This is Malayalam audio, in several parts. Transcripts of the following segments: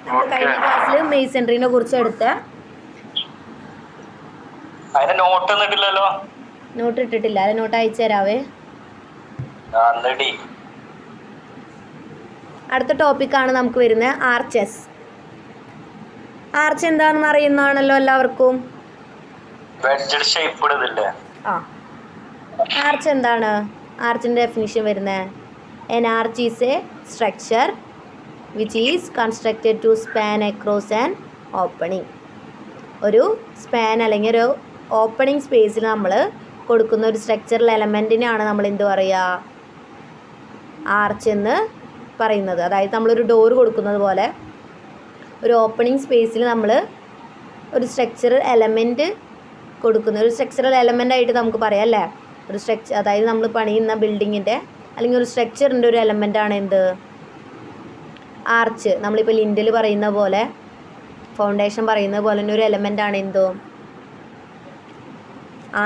നമ്മൾ കഴിഞ്ഞ ക്ലാസ്സിൽ മേസൺറിനെ കുറിച്ച് എടുത്ത നോട്ട് ഇട്ടിട്ടില്ല. അത് നോട്ട് അയച്ചു തരാവേ. അടുത്ത ടോപ്പിക്കാണ് നമുക്ക് വരുന്നത് ആർച്ചസ്. ആർച്ച് എന്താണെന്ന് അറിയുന്നതാണല്ലോ എല്ലാവർക്കും. ആർച്ച് എന്താണ്? ആർച്ചിൻ്റെ ഡെഫിനിഷൻ വരുന്നത് an arch is a structure which is constructed to span across an opening. ഒരു സ്പാൻ അല്ലെങ്കിൽ ഒരു ഓപ്പണിംഗ് സ്പേസിൽ നമ്മൾ കൊടുക്കുന്ന ഒരു സ്ട്രക്ചറൽ എലമെൻറ്റിനെയാണ് നമ്മൾ എന്ത് പറയുക? ആർച്ച് എന്ന് പറയുന്നത്. അതായത് നമ്മളൊരു ഡോർ കൊടുക്കുന്നത് പോലെ ഒരു ഓപ്പണിംഗ് സ്പേസിൽ നമ്മൾ ഒരു സ്ട്രക്ചറൽ എലമെൻറ്റ് കൊടുക്കുന്ന ഒരു സ്ട്രക്ചറൽ എലമെൻ്റായിട്ട് നമുക്ക് പറയാം അല്ലേ? ഒരു സ്ട്രക്ചർ, അതായത് നമ്മൾ പണിയുന്ന ബിൽഡിങ്ങിൻ്റെ അല്ലെങ്കിൽ ഒരു സ്ട്രക്ചറിൻ്റെ ഒരു എലമെൻ്റാണ് എന്ത്? ആർച്ച്. നമ്മളിപ്പോൾ ലിൻഡൽ പറയുന്ന പോലെ, ഫൗണ്ടേഷൻ പറയുന്നത് പോലെ തന്നെ ഒരു എലമെൻ്റാണ് എന്തോ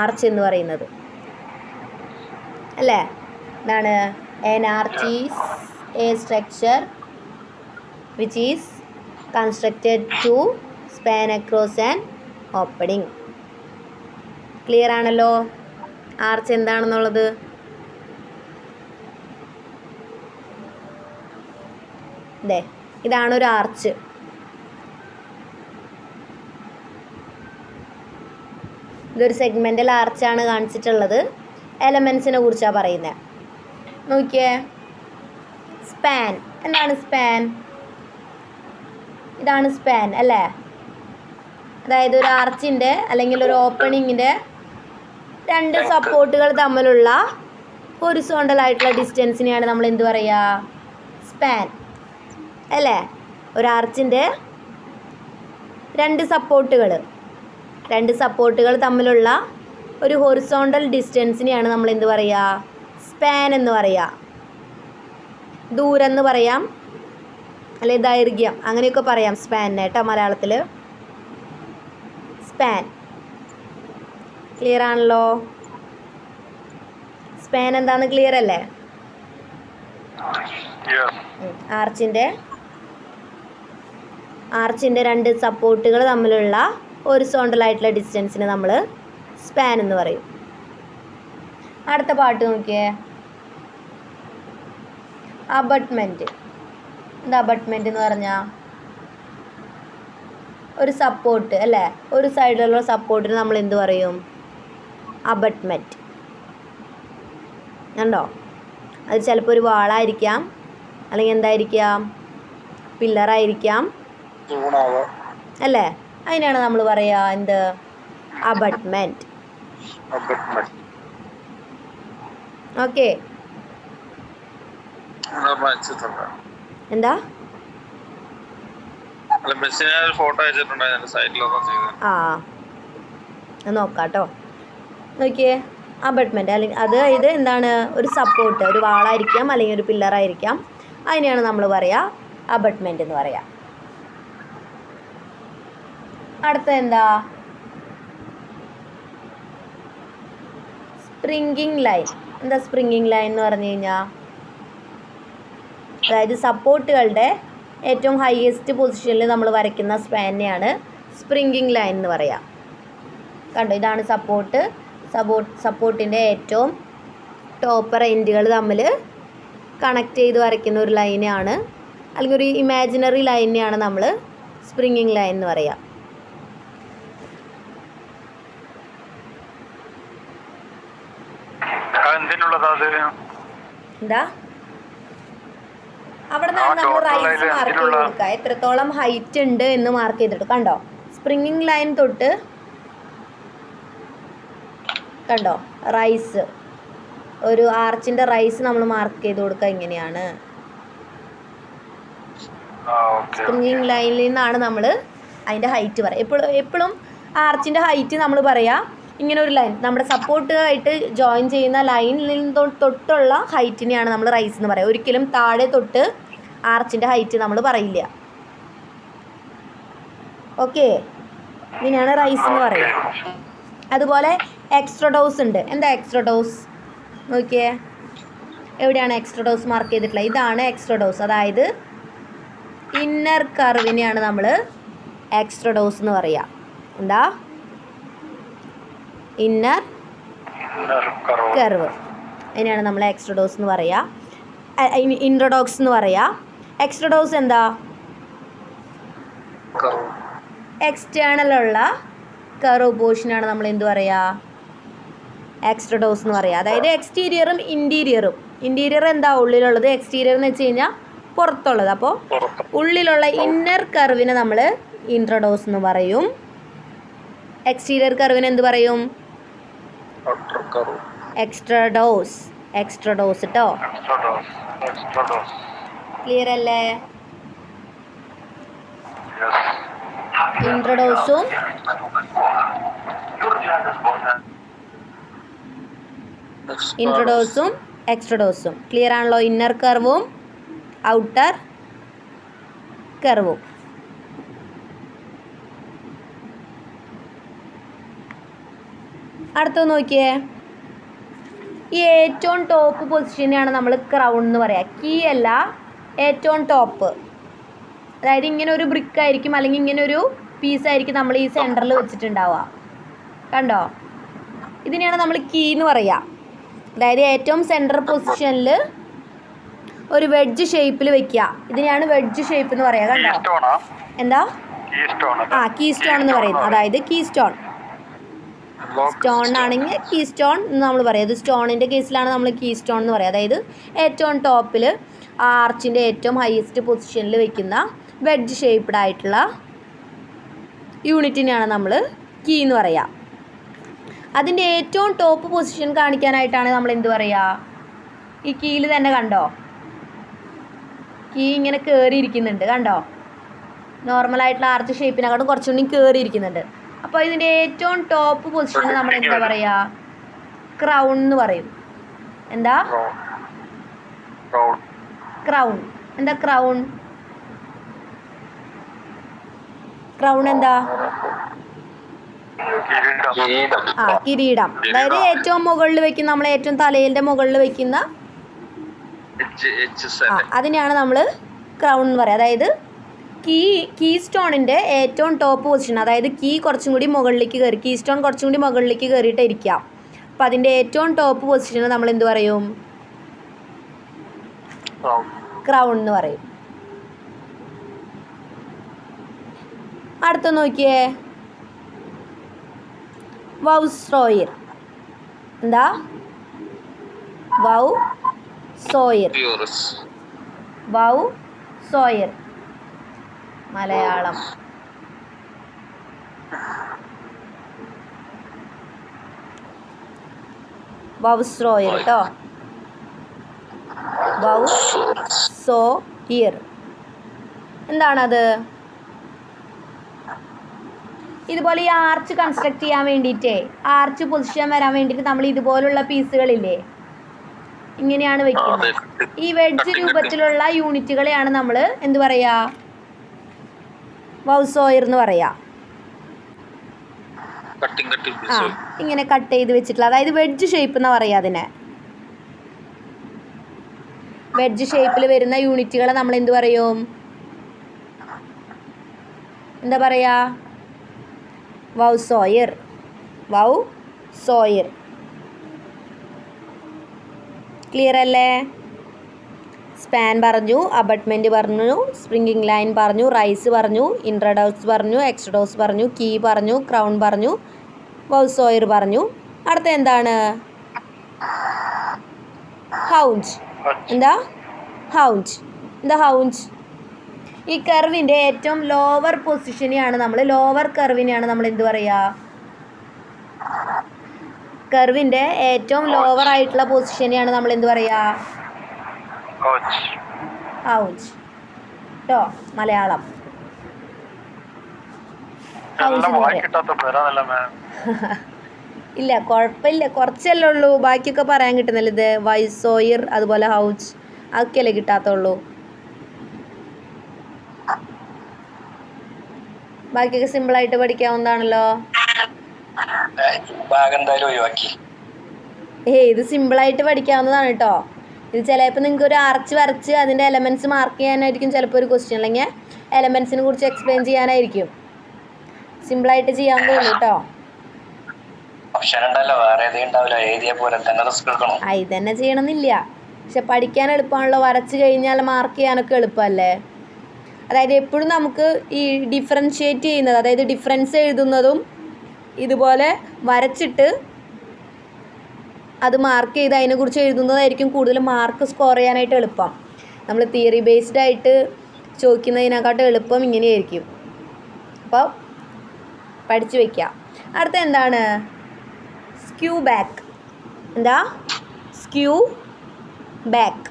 ആർച്ച് എന്ന് പറയുന്നത് അല്ലേ? എന്താണ്? an arch is a structure which is constructed to span across an opening. Clear ആണല്ലോ ആർച്ച് എന്താണെന്നുള്ളത്? അതെ, ഇതാണ് ഒരു ആർച്ച്. ഇതൊരു സെഗ്മെൻ്റൽ ആർച്ചാണ് കാണിച്ചിട്ടുള്ളത്. എലമെൻസിനെ കുറിച്ചാണ് പറയുന്നത്. നോക്കിയേ, സ്പാൻ. എന്താണ് സ്പാൻ? ഇതാണ് സ്പാൻ അല്ലേ? അതായത് ഒരു ആർച്ചിൻ്റെ അല്ലെങ്കിൽ ഒരു ഓപ്പണിങ്ങിൻ്റെ രണ്ട് സപ്പോർട്ടുകൾ തമ്മിലുള്ള ഹൊറിസോണ്ടൽ ആയിട്ടുള്ള ഡിസ്റ്റൻസിനെയാണ് നമ്മൾ എന്ത് പറയുക? സ്പാൻ അല്ലേ? ഒരു ആർച്ചിൻ്റെ രണ്ട് സപ്പോർട്ടുകൾ തമ്മിലുള്ള ഒരു ഹൊറിസോണ്ടൽ ഡിസ്റ്റൻസിനെയാണ് നമ്മൾ എന്ത് പറയുക? സ്പാൻ എന്ന് പറയുക. ദൂരം എന്ന് പറയാം, അല്ലെങ്കിൽ ദൈർഘ്യം, അങ്ങനെയൊക്കെ പറയാം സ്പാനിനെ കേട്ടോ മലയാളത്തിൽ. സ്പാൻ ക്ലിയർ ആണല്ലോ? സ്പാൻ എന്താണെന്ന് ക്ലിയർ അല്ലേ? ആർച്ചിൻ്റെ രണ്ട് സപ്പോർട്ടുകൾ തമ്മിലുള്ള ഹൊറിസോണ്ടൽ ആയിട്ടുള്ള ഡിസ്റ്റൻസിന് നമ്മൾ സ്പാൻ എന്ന് പറയും. അടുത്ത പാട്ട് നോക്കിയേ, അബട്ട്മെൻറ്റ്. എന്താ അബട്ട്മെൻറ്റ് എന്ന് പറഞ്ഞാൽ? ഒരു സപ്പോർട്ട് അല്ലേ? ഒരു സൈഡിലുള്ള സപ്പോർട്ടിന് നമ്മൾ എന്ത് പറയും? അബട്ട്മെൻറ്റ്. കണ്ടോ? അത് ചിലപ്പോൾ ഒരു വാളായിരിക്കാം, അല്ലെങ്കിൽ എന്തായിരിക്കാം? പില്ലറായിരിക്കാം അല്ലേ? അതിനാണ് നമ്മൾ പറയുക എന്ത്? അബട്ട്മെൻറ്റ്. ഓക്കെ, എന്താ? നോക്കാട്ടോ. നോക്കിയേ, അബട്ട്മെൻറ്റ് അല്ലെങ്കിൽ ഇത് എന്താണ്? ഒരു സപ്പോർട്ട്, ഒരു വാളായിരിക്കാം അല്ലെങ്കിൽ ഒരു പില്ലറായിരിക്കാം. അതിനെയാണ് നമ്മൾ പറയുക അബട്ട്മെൻറ്റ് എന്ന് പറയാം. അടുത്ത എന്താ? Springing line. എന്താ സ്പ്രിംഗിങ് ലൈൻ എന്ന് പറഞ്ഞു കഴിഞ്ഞാൽ? അതായത് സപ്പോർട്ടുകളുടെ ഏറ്റവും ഹയസ്റ്റ് പൊസിഷനിൽ നമ്മൾ വരയ്ക്കുന്ന സ്പാനെയാണ് സ്പ്രിംഗിങ് ലൈൻ എന്ന് പറയാം. കണ്ടോ, ഇതാണ് സപ്പോർട്ടിൻ്റെ ഏറ്റവും ടോപ്പർ എൻഡുകൾ തമ്മിൽ കണക്ട് ചെയ്ത് വരയ്ക്കുന്ന ഒരു ലൈനാണ്, അല്ലെങ്കിൽ ഒരു ഇമാജിനറി ലൈനെയാണ് നമ്മൾ സ്പ്രിംഗിങ് ലൈൻ എന്ന് പറയാം. എന്താ? അവിടെ നിന്നാണ് നമ്മൾ റൈസ് മാർക്ക് ചെയ്ത് കൊടുക്കുക. എത്രത്തോളം ഹൈറ്റ് ഉണ്ട് എന്ന് മാർക്ക് ചെയ്തിട്ട് കണ്ടോ? സ്പ്രിംഗിങ് ലൈൻ തൊട്ട് കണ്ടോ റൈസ്, ഒരു ആർച്ചിൻ്റെ റൈസ് നമ്മൾ മാർക്ക് ചെയ്ത് കൊടുക്കുക. ഇങ്ങനെയാണ് സ്പ്രിംഗിങ് ലൈനിൽ നിന്നാണ് നമ്മൾ അതിൻ്റെ ഹൈറ്റ് പറയുക. എപ്പോഴും ആർച്ചിൻ്റെ ഹൈറ്റ് നമ്മൾ പറയാം ഇങ്ങനെ ഒരു ലൈൻ, നമ്മുടെ സപ്പോർട്ടായിട്ട് ജോയിൻ ചെയ്യുന്ന ലൈനിൽ നിന്ന് തൊട്ടുള്ള ഹൈറ്റിനെയാണ് നമ്മൾ റൈസ് എന്ന് പറയുക. ഒരിക്കലും താഴെ തൊട്ട് ആർച്ചിൻ്റെ ഹൈറ്റ് നമ്മൾ പറയില്ല. ഓക്കെ, ഇതിനാണ് റൈസ് എന്ന് പറയുക. അതുപോലെ എക്സ്ട്രഡോസ് ഉണ്ട്. എന്താ എക്സ്ട്രഡോസ്? നോക്കിയേ, എവിടെയാണ് എക്സ്ട്രഡോസ് മാർക്ക് ചെയ്തിട്ടുള്ളത്? ഇതാണ് എക്സ്ട്രഡോസ്. അതായത് ഇന്നർ കർവിനെയാണ് നമ്മൾ എക്സ്ട്രഡോസ് എന്ന് പറയുക. എന്താ? Inner curve. അതിനെയാണ് നമ്മൾ എക്സ്ട്രഡോസ് എന്ന് പറയുക. ഇൻട്രഡോക്സ് എന്ന് പറയുക. എക്സ്ട്രഡോസ് എന്താ? എക്സ്റ്റേണലുള്ള കർവ് പോർഷനാണ് നമ്മൾ എന്ത് പറയുക? എക്സ്ട്രഡോസ് എന്ന് പറയുക. അതായത് എക്സ്റ്റീരിയറും ഇൻറ്റീരിയറും. ഇൻറ്റീരിയർ എന്താ? ഉള്ളിലുള്ളത്. എക്സ്റ്റീരിയർ എന്ന് വെച്ച് കഴിഞ്ഞാൽ പുറത്തുള്ളത്. അപ്പോൾ ഉള്ളിലുള്ള ഇന്നർ കർവിനെ നമ്മൾ ഇൻട്രഡോസ് എന്ന് പറയും. എക്സ്റ്റീരിയർ കർവിന് എന്ത് പറയും? എക്സ്ട്രഡോസ്. എക്സ്ട്രഡോസ് കേട്ടോ. ക്ലിയർ അല്ലേ? ഇൻട്രഡോസും എക്സ്ട്രഡോസും ക്ലിയർ ആണല്ലോ? ഇന്നർ കർവും ഔട്ടർ കർവും. അടുത്ത നോക്കിയേ. ഈ ഏറ്റവും ടോപ്പ് പൊസിഷനെയാണ് നമ്മൾ ക്രൗൺ എന്ന് പറയുക. കീ അല്ല, ഏറ്റവും ടോപ്പ്. അതായത് ഇങ്ങനെ ഒരു ബ്രിക്ക് ആയിരിക്കും, അല്ലെങ്കിൽ ഇങ്ങനെ ഒരു പീസായിരിക്കും നമ്മൾ ഈ സെൻറ്ററിൽ വെച്ചിട്ടുണ്ടാവുക. കണ്ടോ? ഇതിനെയാണ് നമ്മൾ കീ എന്ന് പറയുക. അതായത് ഏറ്റവും സെൻറ്റർ പൊസിഷനിൽ ഒരു വെഡ്ജ് ഷേപ്പിൽ വെക്കുക. ഇതിനെയാണ് വെഡ്ജ് ഷേപ്പ് എന്ന് പറയുക. കണ്ടോ? എന്താ? കീ സ്റ്റോൺ എന്ന് പറയുന്നത്. അതായത് കീ സ്റ്റോൺ. സ്റ്റോൺ ആണെങ്കിൽ കീ സ്റ്റോൺ എന്ന് നമ്മൾ പറയും. ഇത് സ്റ്റോണിൻ്റെ കേസിലാണ് നമ്മൾ കീ സ്റ്റോൺ എന്ന് പറയുക. അതായത് ഏറ്റവും ടോപ്പിൽ ആർച്ചിൻ്റെ ഏറ്റവും ഹയസ്റ്റ് പൊസിഷനിൽ വെക്കുന്ന വെഡ്ജ് ഷേപ്പ്ഡ് ആയിട്ടുള്ള യൂണിറ്റിനെയാണ് നമ്മൾ കീ എന്ന് പറയുക. അതിൻ്റെ ഏറ്റവും ടോപ്പ് പൊസിഷൻ കാണിക്കാനായിട്ടാണ് നമ്മൾ എന്ത് പറയുക? ഈ കീയിൽ തന്നെ കണ്ടോ? കീ ഇങ്ങനെ കയറിയിരിക്കുന്നുണ്ട്. കണ്ടോ? നോർമലായിട്ടുള്ള ആർച്ച് ഷേപ്പിനെക്കാട്ടും കുറച്ചുകൂടി കയറിയിരിക്കുന്നുണ്ട്. അപ്പോൾ ഇതിൻ്റെ ഏറ്റവും ടോപ്പ് പൊസിഷന് നമ്മൾ എന്താ പറയുക? ക്രൗൺ എന്ന് പറയും. എന്താ? ക്രൗൺ. എന്താ ക്രൗൺ? ക്രൗൺ എന്താ? കിരീടം. അതായത് ഏറ്റവും മുകളിൽ വെക്കുന്ന, നമ്മൾ ഏറ്റവും തലയിൻ്റെ മുകളിൽ വെക്കുന്ന അതിനെയാണ് നമ്മൾ ക്രൗൺ എന്ന് പറയുക. അതായത് കീ സ്റ്റോണിൻ്റെ ഏറ്റവും ടോപ്പ് പൊസിഷൻ, അതായത് കീ കുറച്ചും കൂടി മുകളിലേക്ക് കയറി, കീ സ്റ്റോൺ കുറച്ചും കൂടി മുകളിലേക്ക് കയറിയിട്ട് ഇരിക്കാം. അപ്പം അതിൻ്റെ ഏറ്റവും ടോപ്പ് പൊസിഷന് നമ്മൾ എന്ത് പറയും? ക്രൗൺ എന്ന് പറയും. അടുത്ത നോക്കിയേ. വൗസ്രോയിർ. എന്താ? വൗസോയിർ. വൗസോയിർ മലയാളം. വൗസ്രോയിർ കേട്ടോ. വൗസോയിർ എന്താണത്? ഇതുപോലെ ഈ ആർച്ച് കൺസ്ട്രക്ട് ചെയ്യാൻ വേണ്ടിയിട്ടേ, ആർച്ച് പൊസിഷൻ വരാൻ വേണ്ടിയിട്ട് നമ്മൾ ഇതുപോലുള്ള പീസുകളില്ലേ, ഇങ്ങനെയാണ് വെക്കുന്നത്. ഈ വെഡ്ജ് രൂപത്തിലുള്ള യൂണിറ്റുകളെയാണ് നമ്മൾ എന്ത് പറയുക? വൗസോയിർ എന്ന് പറയാ. ഇങ്ങനെ കട്ട് ചെയ്ത് വെച്ചിട്ടുള്ള, അതായത് വെഡ്ജ് ഷേപ്പ് എന്ന് പറയാ അതിനെ. വെഡ്ജ് ഷേപ്പിൽ വരുന്ന യൂണിറ്റുകളെ നമ്മൾ എന്ത് പറയും? എന്താ പറയാ? വൗസോയിർ. വൗസോയിർ. ക്ലിയർ അല്ലേ? സ്പാൻ പറഞ്ഞു, അബട്ട്മെൻറ്റ് പറഞ്ഞു, സ്പ്രിംഗിങ് ലൈൻ പറഞ്ഞു, റൈസ് പറഞ്ഞു, ഇൻട്രഡോസ് പറഞ്ഞു, എക്സ്ട്രഡോസ് പറഞ്ഞു, കീ പറഞ്ഞു, ക്രൗൺ പറഞ്ഞു, വൗസോയിർ പറഞ്ഞു. അടുത്ത എന്താണ്? ഹൗഞ്ച്. എന്താ? ഹൗഞ്ച്. എന്താ ഹൗഞ്ച്? ഈ കർവിൻ്റെ ഏറ്റവും ലോവർ പൊസിഷനെയാണ് നമ്മൾ, ലോവർ കർവിനെയാണ് നമ്മൾ എന്ത് പറയുക? കർവിൻ്റെ ഏറ്റവും ലോവർ ആയിട്ടുള്ള പൊസിഷനെയാണ് നമ്മൾ എന്ത് പറയുക? ഹൗഞ്ച് കേട്ടോ. മലയാളം. ഇല്ല, കുഴപ്പമില്ല, കുറച്ചല്ലേ ഉള്ളൂ. ബാക്കിയൊക്കെ പറയാൻ കിട്ടുന്നില്ല. ഇത് വൈസോയിർ, അതുപോലെ ഹൗഞ്ച്, അതൊക്കെയല്ലേ കിട്ടാത്തുള്ളൂ. ബാക്കിയൊക്കെ സിമ്പിളായിട്ട് പഠിക്കാവുന്നതാണല്ലോ. ഇത് സിമ്പിളായിട്ട് പഠിക്കാവുന്നതാണ് കേട്ടോ. ഇത് ചിലപ്പോൾ നിങ്ങൾക്ക് ഒരു ആർച്ച് വരച്ച് അതിൻ്റെ എലമെൻറ്റ്സ് മാർക്ക് ചെയ്യാനായിരിക്കും ചിലപ്പോൾ ഒരു ക്വസ്റ്റ്യൻ, അല്ലെങ്കിൽ എലമെൻറ്റ്സിനെ കുറിച്ച് എക്സ്പ്ലെയിൻ ചെയ്യാനായിരിക്കും. സിമ്പിളായിട്ട് ചെയ്യാവുന്നേ ഉള്ളൂ കേട്ടോ. ഇത് തന്നെ ചെയ്യണമെന്നില്ല, പക്ഷെ പഠിക്കാൻ എളുപ്പമാണല്ലോ. വരച്ച് കഴിഞ്ഞാൽ മാർക്ക് ചെയ്യാനൊക്കെ എളുപ്പമല്ലേ. അതായത് എപ്പോഴും നമുക്ക് ഈ ഡിഫറൻഷ്യേറ്റ് ചെയ്യുന്നത്, അതായത് ഡിഫറൻസ് എഴുതുന്നതും ഇതുപോലെ വരച്ചിട്ട് അത് മാർക്ക് ചെയ്ത് അതിനെക്കുറിച്ച് എഴുതുന്നതായിരിക്കും കൂടുതൽ മാർക്ക് സ്കോർ ചെയ്യാനായിട്ട് എളുപ്പം. നമ്മൾ തിയറി ബേസ്ഡ് ആയിട്ട് ചോദിക്കുന്നതിനെക്കാട്ടും എളുപ്പം ഇങ്ങനെയായിരിക്കും. അപ്പോൾ പഠിച്ചു വയ്ക്കാം. അടുത്ത എന്താണ്? Skew back. എന്താ? Skew back.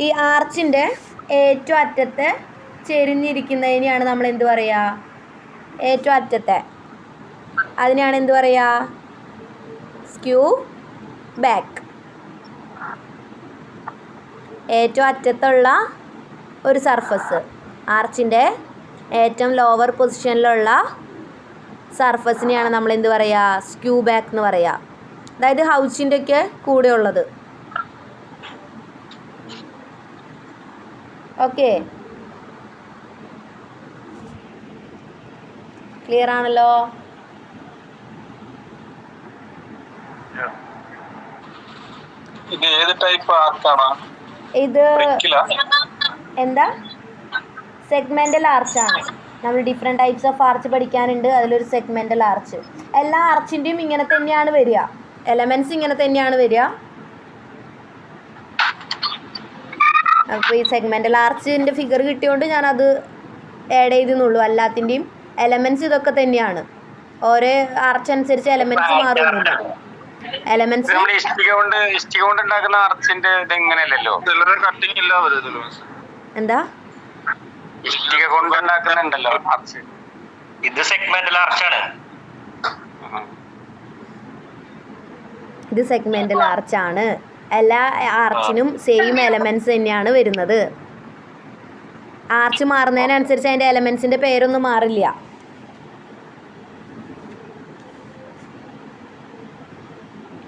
ഈ ആർച്ചിൻ്റെ ഏറ്റവും അറ്റത്തെ ചെരിഞ്ഞിരിക്കുന്നതിനെയാണ് നമ്മൾ എന്ത് പറയുക? ഏറ്റവും അറ്റത്തെ അതിനെയാണ് എന്ത് പറയുക? Skew back. ഏറ്റവും അറ്റത്തുള്ള ഒരു സർഫസ്, ആർച്ചിൻ്റെ ഏറ്റവും ലോവർ പൊസിഷനിലുള്ള സർഫസിനെയാണ് നമ്മൾ എന്ത് പറയുക? സ്ക്യൂ ബാക്ക് എന്ന് പറയുക. അതായത് ഹൗസിൻ്റെ ഒക്കെ കൂടെ ഉള്ളത്. ഓക്കെ, ക്ലിയർ ആണല്ലോ? ഇത് എന്താ? സെഗ്മെൻ്റൽ ആർച്ചാണ്. നമ്മൾ ഡിഫറെൻറ്റ് ടൈപ്സ് ഓഫ് ആർച്ച് പഠിക്കാനുണ്ട്. അതിലൊരു സെഗ്മെൻ്റൽ ആർച്ച്. എല്ലാ ആർച്ചിൻ്റെയും ഇങ്ങനെ തന്നെയാണ് വരിക, എലമെൻറ്റ്സ് ഇങ്ങനെ തന്നെയാണ് വരിക. അപ്പോൾ ഈ സെഗ്മെൻ്റൽ ആർച്ചിൻ്റെ ഫിഗർ കിട്ടിയോണ്ട് ഞാനത് ആഡ് ചെയ്തെന്നുള്ളൂ. എല്ലാത്തിൻ്റെയും എലമെൻറ്റ്സ് ഇതൊക്കെ തന്നെയാണ്. ഓരോ ആർച്ച് അനുസരിച്ച് എലമെൻറ്റ്സ് മാറുന്നില്ല. എലമെൻറ്റ്സ് എന്താ? ഇത് സെഗ്മെന്റൽ ആർച്ചാണ്. ഇത് സെഗ്മെന്റൽ ആർച്ചാണ്. എല്ലാ ആർച്ചിനും സെയിം എലമെന്റ്സ് തന്നെയാണ് വരുന്നത്. ആർച്ച് മാറുന്നതിനനുസരിച്ച് അതിന്റെ എലമെന്റ്സിന്റെ പേരൊന്നും മാറില്ല.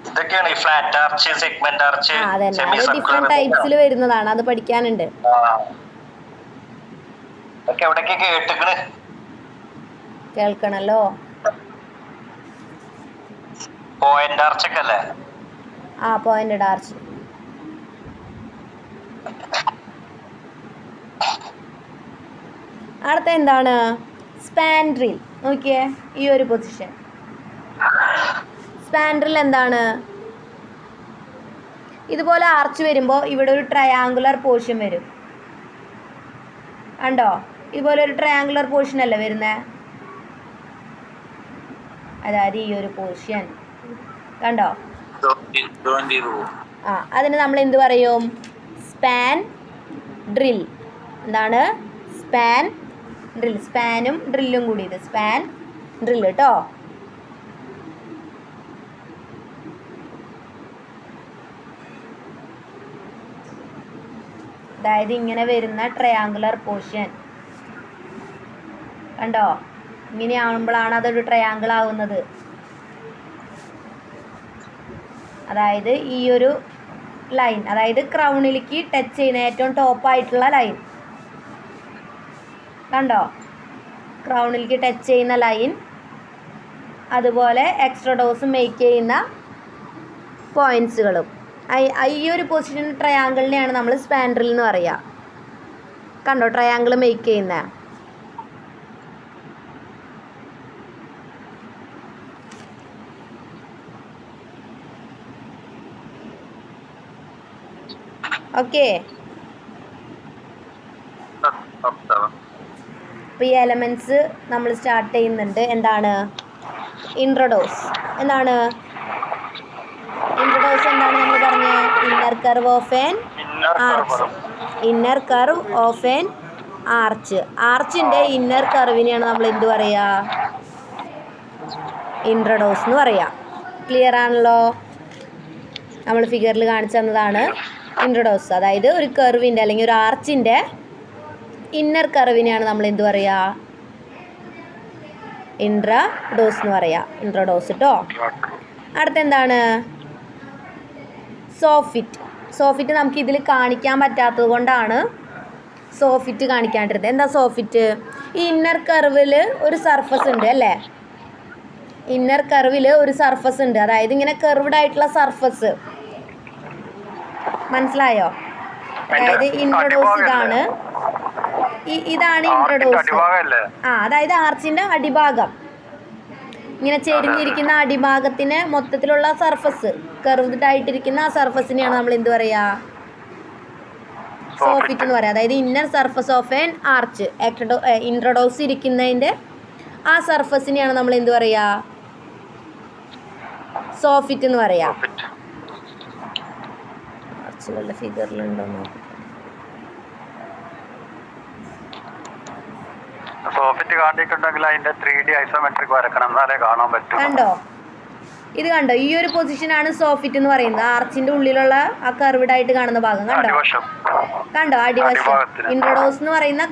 ഇതൊക്കെയാണ് ഫ്ലാറ്റ് ആർച്ച്, സെഗ്മെന്റ് ആർച്ച്. അതന്നെ, അത് ഡിഫറെന്റ് ടൈപ്സിൽ വരുന്നതാണ്. അത് പഠിക്കാനുണ്ട്. കേൾക്കണല്ലോ. പോയിന്റ് ആർച്ച് ഒക്കെ അല്ലേ? ആ, പോയിന്റഡ് ആർച്ച്. അടുത്ത എന്താണ്? സ്പാൻഡ്രിൽ. നോക്കിയേ, ഈ ഒരു പൊസിഷൻ. സ്പാൻഡ്രിൽ എന്താണ്? ഇതുപോലെ ആർച്ച് വരുമ്പോൾ ഇവിടെ ഒരു ട്രയാങ്കുലർ പോർഷൻ വരും. കണ്ടോ? ഇതുപോലെ ഒരു ട്രയാങ്കുലർ പോർഷൻ അല്ലേ വരുന്നത്? അതായത് ഈ ഒരു പോർഷൻ കണ്ടോ? ആ, അതിന് നമ്മൾ എന്ത് പറയും? Spandrel. എന്താണ്? Spandrel. സ്പാനും ഡ്രില്ലും കൂടി, ഇത് സ്പാൻ ഡ്രിൽ കേട്ടോ. അതായത് ഇങ്ങനെ വരുന്ന ട്രയാങ്കുലർ പോർഷൻ കണ്ടോ? ഇങ്ങനെയാവുമ്പോഴാണ് അതൊരു ട്രയാങ്കിൾ ആവുന്നത്. അതായത് ഈ ഒരു ലൈൻ, അതായത് ക്രൗണിലേക്ക് ടച്ച് ചെയ്യുന്ന ഏറ്റവും ടോപ്പായിട്ടുള്ള ലൈൻ കണ്ടോ? ക്രൗണിലേക്ക് ടച്ച് ചെയ്യുന്ന ലൈൻ, അതുപോലെ എക്സ്ട്രാ ഡോസ് മേക്ക് ചെയ്യുന്ന പോയിൻറ്റ്സുകളും. ഈ ഒരു പൊസിഷൻ ട്രയാങ്കിളിനെയാണ് നമ്മൾ സ്പാൻഡ്രിൽ എന്ന് പറയുക. കണ്ടോ? ട്രയാങ്കിൾ മേക്ക് ചെയ്യുന്ന. ഓക്കെ, അപ്പോൾ ഈ എലമെൻറ്റ്സ് നമ്മൾ സ്റ്റാർട്ട് ചെയ്യുന്നുണ്ട്. എന്താണ്? ഇൻട്രൊഡോസ്. എന്താണ് ഇൻട്രൊഡോസ്? എന്താണ് നമ്മൾ പറഞ്ഞത്? Inner curve of an arch. Inner curve of an arch. ആർച്ചിൻ്റെ ഇന്നർ കർവിനെയാണ് നമ്മൾ എന്ത് പറയുക? ഇൻട്രൊഡോസ് എന്ന് പറയുക. ക്ലിയർ ആണല്ലോ? നമ്മൾ ഫിഗറിൽ കാണിച്ചു തന്നതാണ് ഇൻട്രൊഡോസ്. അതായത് ഒരു കർവിൻ്റെ അല്ലെങ്കിൽ ഒരു ആർച്ചിൻ്റെ ഇന്നർ കർവിനെയാണ് നമ്മൾ എന്ത് പറയുക? ഇൻട്രഡോസ് എന്ന് പറയുക. ഇൻട്രൊഡോസ് കേട്ടോ. അടുത്ത എന്താണ്? സോഫിറ്റ്. സോഫിറ്റ് നമുക്ക് ഇതിൽ കാണിക്കാൻ പറ്റാത്തത് കൊണ്ടാണ് സോഫിറ്റ് കാണിക്കാണ്ടിരുന്നത്. എന്താ സോഫിറ്റ്? ഈ ഇന്നർ കർവിൽ ഒരു സർഫസ് ഉണ്ട് അല്ലേ? ഇന്നർ കർവിൽ ഒരു സർഫസ് ഉണ്ട്, അതായത് ഇങ്ങനെ കർവ്ഡ് ആയിട്ടുള്ള സർഫസ്. മനസ്സിലായോ? അതായത് ഇൻട്രഡോസ് ഇതാണ്, ഇതാണ് ഇൻട്രഡോസ്. അതായത് ആർച്ചിന്റെ അടിഭാഗം, ഇങ്ങനെ ചെരിഞ്ഞിരിക്കുന്ന അടിഭാഗത്തിന് മൊത്തത്തിലുള്ള സർഫസ്, കർവ്ഡ് ആയിട്ടിരിക്കുന്ന ആ സർഫസിനെയാണ് നമ്മൾ എന്ത് പറയാ? സോഫിറ്റ് എന്ന് പറയാം. അതായത് inner surface of an arch, intrados ഇരിക്കുന്നതിന്റെ ആ സർഫസിനെയാണ് നമ്മൾ എന്ത് പറയാ? സോഫിറ്റ് എന്ന് പറയാം. ആർച്ചിലുള്ള ഫിഗറിലുണ്ടോ നോക്കാം. സോഫിറ്റ് കാണിക്കുന്നുണ്ടെങ്കിൽ അതിന്റെ 3D ഐസോമെട്രിക് വരക്കണം, എന്നാലേ കാണാൻ പറ്റും. കണ്ടോ? ഇത് കണ്ടോ? ഈ ഒരു പൊസിഷനാണ് സോഫിറ്റ് എന്ന് പറയുന്നത്. ആർച്ചിന്റെ ഉള്ളിലുള്ള ആ കർവ്ഡ് ആയിട്ട് കാണുന്ന ഭാഗം കണ്ടോ? കണ്ടോ? അടിവശം. ഇൻട്രഡോസ് എന്ന് പറയുന്ന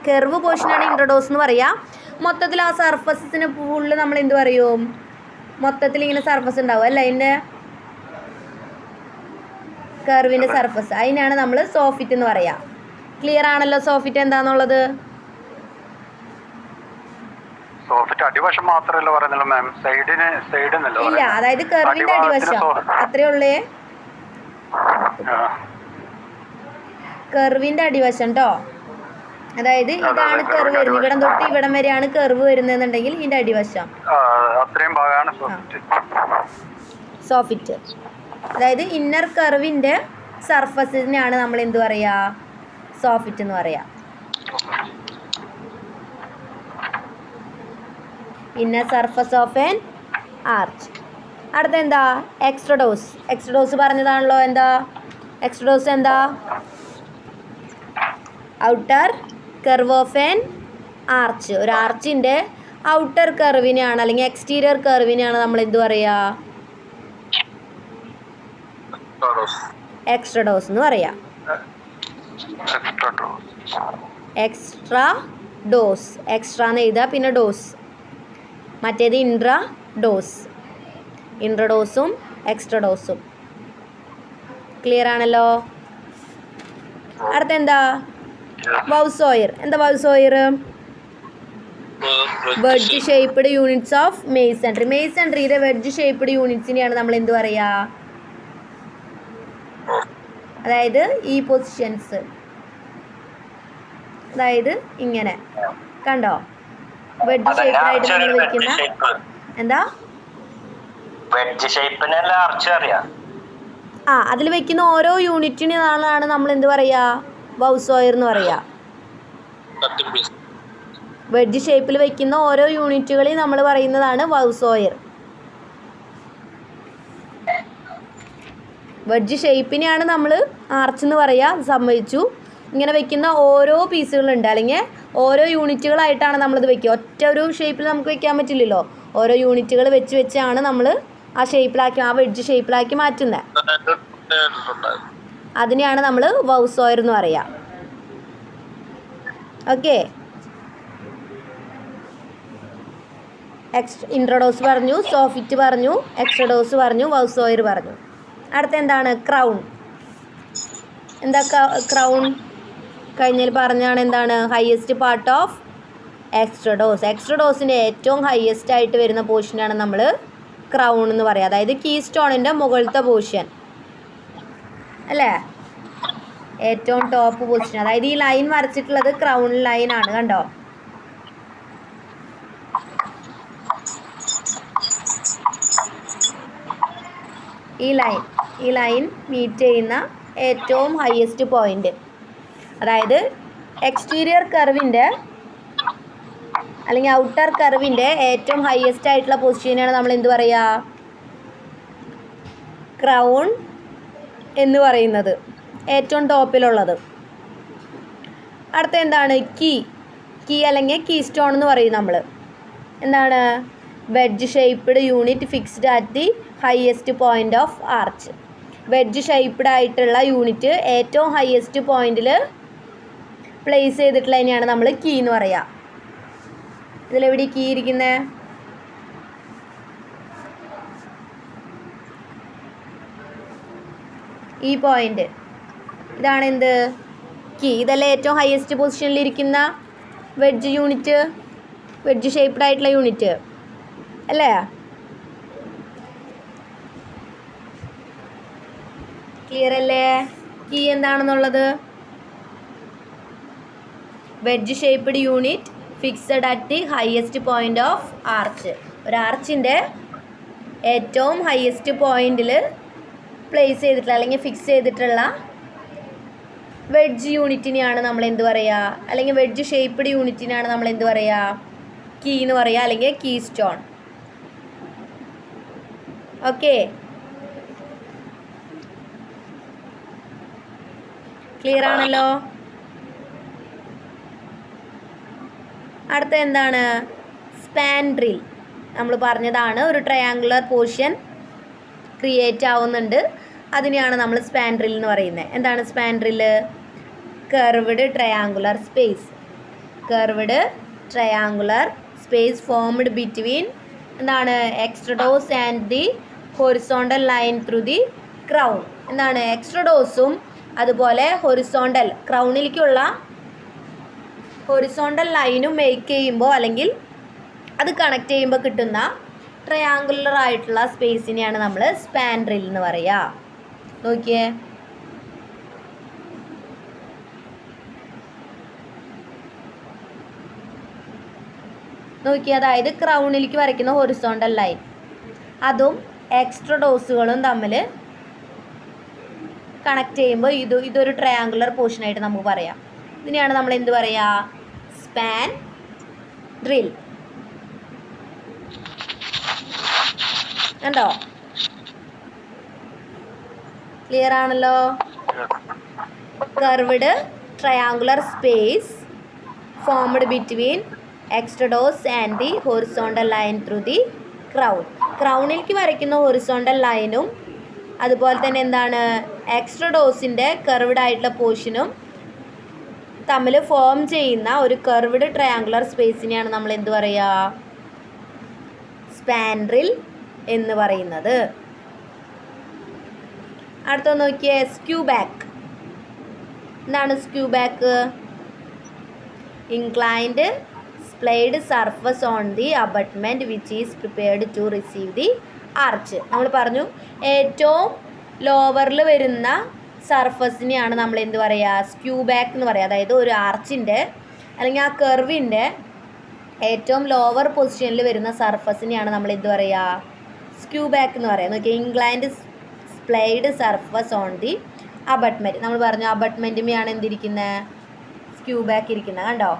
കർവ് പോർഷനാണ് ഇൻട്രഡോസ് എന്ന് പറയാ. മൊത്തത്തിൽ ആ സർഫസിന് ഫുള്ള് നമ്മൾ എന്ത് പറയും? മൊത്തത്തിൽ ഇങ്ങനെ സർഫസ് ഉണ്ടാവും അല്ലേ? അതിന്റെ കർവിന്റെ സർഫസ്, അതിനാണ് നമ്മൾ സോഫിറ്റ് എന്ന് പറയാ. ക്ലിയർ ആണല്ലോ സോഫിറ്റ് എന്താന്നുള്ളത്? സോഫിറ്റ് അടിവശം മാത്രമല്ല പറയുന്നല്ലോ മാം, ഇല്ല, അതായത് കർവിന്റെ അടിവശം അത്രേ ഉള്ളേ. കർവിന്റെ അടിവശം കേട്ടോ. അതായത് ഇതാണ് കർവ് വരുന്നത്, ഇവിടം തൊട്ട് ഇവിടം വരെയാണ് കർവ് വരുന്നതെന്നുണ്ടെങ്കിൽ ഇതിന്റെ അടിവശം സോഫിറ്റ്. അതായത് ഇന്നർ കർവിന്റെ സർഫസിനെയാണ് നമ്മൾ എന്ത് പറയാ? സോഫിറ്റ് എന്ന് പറയാ. Inner surface of an arch. അടുത്ത എന്താ? എക്സ്ട്രഡോസ്. എക്സ്ട്രഡോസ് പറഞ്ഞതാണല്ലോ. എന്താ എക്സ്ട്രഡോസ്? എന്താ? Outer curve of an arch. ഒരു ആർച്ചിൻ്റെ ഔട്ടർ കർവിനെയാണ് അല്ലെങ്കിൽ എക്സ്റ്റീരിയർ കർവിനെയാണ് നമ്മൾ എന്ത് പറയുക? എക്സ്ട്രഡോസ് എന്ന് പറയാം. Extra dose. എക്സ്ട്രാ എന്ന് എഴുതുക, പിന്നെ ഡോസ്. മറ്റേത് ഇൻട്രാ ഡോസ്. ഇൻട്രഡോസും എക്സ്ട്രഡോസും. ക്ലിയർ ആണല്ലോ? അടുത്ത എന്താ? വൗസോയർ. എന്താ voussoir? Wedge shaped units of masonry. മേസൺട്രിയുടെ വെഡ്ജ് ഷേപ്പ്ഡ് യൂണിറ്റ്സിനെയാണ് നമ്മൾ എന്ത് പറയുക? അതായത് ഈ പൊസിഷൻസ്, അതായത് ഇങ്ങനെ കണ്ടോ? വെഡ്ജ് ഷേപ്പ്ഡായിട്ട് നമ്മൾ വെക്കുന്ന എന്താ? അതിൽ വെക്കുന്ന ഓരോ യൂണിറ്റിനാണ് നമ്മൾ എന്ത് പറയുക? വൗസോയർ എന്ന് പറയുക. വെഡ്ജ് ഷേപ്പിൽ വെക്കുന്ന ഓരോ യൂണിറ്റുകളിൽ നമ്മൾ പറയുന്നതാണ് വൗസോയർ. വെഡ്ജ് ഷേപ്പിനെയാണ് നമ്മൾ ആർച്ച് എന്ന് പറയുക, സമ്മതിച്ചു. ഇങ്ങനെ വെക്കുന്ന ഓരോ പീസുകളുണ്ട്, അല്ലെങ്കിൽ ഓരോ യൂണിറ്റുകളായിട്ടാണ് നമ്മളിത് വെക്കുക. ഒറ്റ ഒരു ഷേപ്പിൽ നമുക്ക് വെക്കാൻ പറ്റില്ലല്ലോ. ഓരോ യൂണിറ്റുകൾ വെച്ച് വെച്ചാണ് നമ്മൾ ആ ഷേപ്പിലാക്കി, ആ വെഡ്ജ് ഷേപ്പിലാക്കി മാറ്റുന്നത്. അതിനെയാണ് നമ്മൾ വൗസോയർ എന്ന് പറയുക. ഓക്കെ, ഇൻട്രഡോസ് പറഞ്ഞു, സോഫിറ്റ് പറഞ്ഞു, എക്സ്ട്രഡോസ് പറഞ്ഞു, വൗസോയർ പറഞ്ഞു. അടുത്ത എന്താണ്? ക്രൗൺ. എന്താ ക്രൗൺ? കഴിഞ്ഞതിൽ പറഞ്ഞാണ് എന്താണ്? Highest part of extrados. എക്സ്ട്രഡോസിൻ്റെ ഏറ്റവും ഹയസ്റ്റ് ആയിട്ട് വരുന്ന പോർഷനാണ് നമ്മൾ ക്രൗൺ എന്ന് പറയുക. അതായത് കീ സ്റ്റോണിൻ്റെ മുകളിലത്തെ പോർഷൻ അല്ലേ? ഏറ്റവും ടോപ്പ് പൊസിഷൻ. അതായത് ഈ ലൈൻ വരച്ചിട്ടുള്ളത് ക്രൗൺ ലൈൻ ആണ്, കണ്ടോ? ഈ ലൈൻ മീറ്റ് ചെയ്യുന്ന ഏറ്റവും ഹയസ്റ്റ് പോയിന്റ്, അതായത് എക്സ്റ്റീരിയർ കർവിൻ്റെ അല്ലെങ്കിൽ ഔട്ടർ കർവിൻ്റെ ഏറ്റവും ഹയസ്റ്റ് ആയിട്ടുള്ള പൊസിഷനാണ് നമ്മൾ എന്ത് പറയുക? ക്രൗൺ എന്ന് പറയുന്നത്, ഏറ്റവും ടോപ്പിലുള്ളത്. അടുത്ത എന്താണ്? കീ അല്ലെങ്കിൽ കീ സ്റ്റോൺ എന്ന് പറയും നമ്മൾ. എന്താണ്? Wedge shaped unit fixed at the highest point of arch. Wedge shaped ആയിട്ടുള്ള യൂണിറ്റ് ഏറ്റവും ഹയസ്റ്റ് പോയിന്റിൽ പ്ലേസ് ചെയ്തിട്ടുള്ളതിനെയാണ് നമ്മൾ കീ എന്ന് പറയുക. ഇതിലെവിടെ കീ ഇരിക്കുന്നത്? ഈ പോയിന്റ് ഇതാണ് എന്ത് കീ. ഇതല്ലേ ഏറ്റവും ഹയസ്റ്റ് പൊസിഷനിലിരിക്കുന്ന വെഡ്ജ് യൂണിറ്റ്, വെഡ്ജ് ഷേപ്പ്ഡ് ആയിട്ടുള്ള യൂണിറ്റ് അല്ലേ? ക്ലിയർ അല്ലേ? കീ എന്താണെന്നുള്ളത് wedge shaped unit fixed at the highest point of arch. ഒരു ആർച്ചിൻ്റെ ഏറ്റവും ഹയസ്റ്റ് പോയിന്റിൽ പ്ലേസ് ചെയ്തിട്ടുള്ള അല്ലെങ്കിൽ ഫിക്സ് ചെയ്തിട്ടുള്ള വെഡ്ജ് യൂണിറ്റിനെയാണ് നമ്മൾ എന്ത് പറയുക, അല്ലെങ്കിൽ വെഡ്ജ് ഷേപ്പ്ഡ് യൂണിറ്റിനാണ് നമ്മൾ എന്ത് പറയുക, കീ എന്ന് പറയുക, അല്ലെങ്കിൽ കീ സ്റ്റോൺ. ഓക്കെ, ക്ലിയർ ആണല്ലോ? അടുത്ത എന്താണ്? Span drill. നമ്മൾ പറഞ്ഞതാണ് ഒരു ട്രയാങ്കുലർ പോർഷൻ ക്രിയേറ്റ് ആവുന്നുണ്ട്, അതിനെയാണ് നമ്മൾ സ്പാൻ ഡ്രിൽ എന്ന് പറയുന്നത്. എന്താണ് spandrel? Curved triangular space. Curved triangular space formed between എന്താണ് extrados and the horizontal line through the crown. എന്താണ് എക്സ്ട്രഡോസും അതുപോലെ ഹൊറിസോണ്ടൽ ക്രൗണിലേക്കുള്ള ഹൊറിസോണ്ടൽ ലൈനും മേക്ക് ചെയ്യുമ്പോൾ അല്ലെങ്കിൽ അത് കണക്ട് ചെയ്യുമ്പോൾ കിട്ടുന്ന ട്രയാങ്കുലർ ആയിട്ടുള്ള സ്പേസിനെയാണ് നമ്മൾ സ്പാൻ ഡ്രിൽ എന്ന് പറയുക. നോക്കിയേ, അതായത് ക്രൗണിലേക്ക് വരയ്ക്കുന്ന ഹൊറിസോണ്ടൽ ലൈൻ അതും എക്സ്ട്രഡോസുകളും തമ്മിൽ കണക്ട് ചെയ്യുമ്പോൾ ഇതൊരു ട്രയാങ്കുലർ പോർഷനായിട്ട് നമുക്ക് പറയാം. ഇതിനെയാണ് നമ്മൾ എന്ത് പറയുക? Spandrel. കണ്ടോ? ക്ലിയർ ആണല്ലോ? Curved triangular space formed between extrados and the horizontal line through the crown. ക്രൗണിലേക്ക് വരയ്ക്കുന്ന ഹൊറിസോണ്ടൽ ലൈനും അതുപോലെ തന്നെ എന്താണ് എക്സ്ട്രഡോസിൻ്റെ കർവ്ഡ് ആയിട്ടുള്ള പോർഷനും തമ്മിൽ ഫോം ചെയ്യുന്ന ഒരു കർവ്ഡ് ട്രയാങ്കുലർ സ്പേസിനെയാണ് നമ്മൾ എന്ത് പറയുക? സ്പാൻ ഡ്രിൽ എന്ന് പറയുന്നത്. അടുത്ത നോക്കിയേ, സ്ക്യൂ ബാക്ക്. എന്താണ് skew back? Inclined splayed surface on the abutment which is prepared to receive the arch. നമ്മൾ പറഞ്ഞു ഏറ്റവും ലോവറിൽ വരുന്ന സർഫസിനെയാണ് നമ്മൾ എന്ത് പറയുക? സ്ക്യൂ ബാക്ക് എന്ന് പറയുക. അതായത് ഒരു ആർച്ചിൻ്റെ അല്ലെങ്കിൽ ആ കർവിൻ്റെ ഏറ്റവും ലോവർ പൊസിഷനിൽ വരുന്ന സർഫസിനെയാണ് നമ്മൾ എന്ത് പറയുക? സ്ക്യൂ ബാക്ക് എന്ന് പറയുക. നോക്കിയാൽ inclined splayed surface on the abutment. നമ്മൾ പറഞ്ഞു അബട്ട്മെൻറ്റുമെയാണ് എന്തിരിക്കുന്നത്? സ്ക്യൂ ബാക്ക് ഇരിക്കുന്നത്. കണ്ടോ?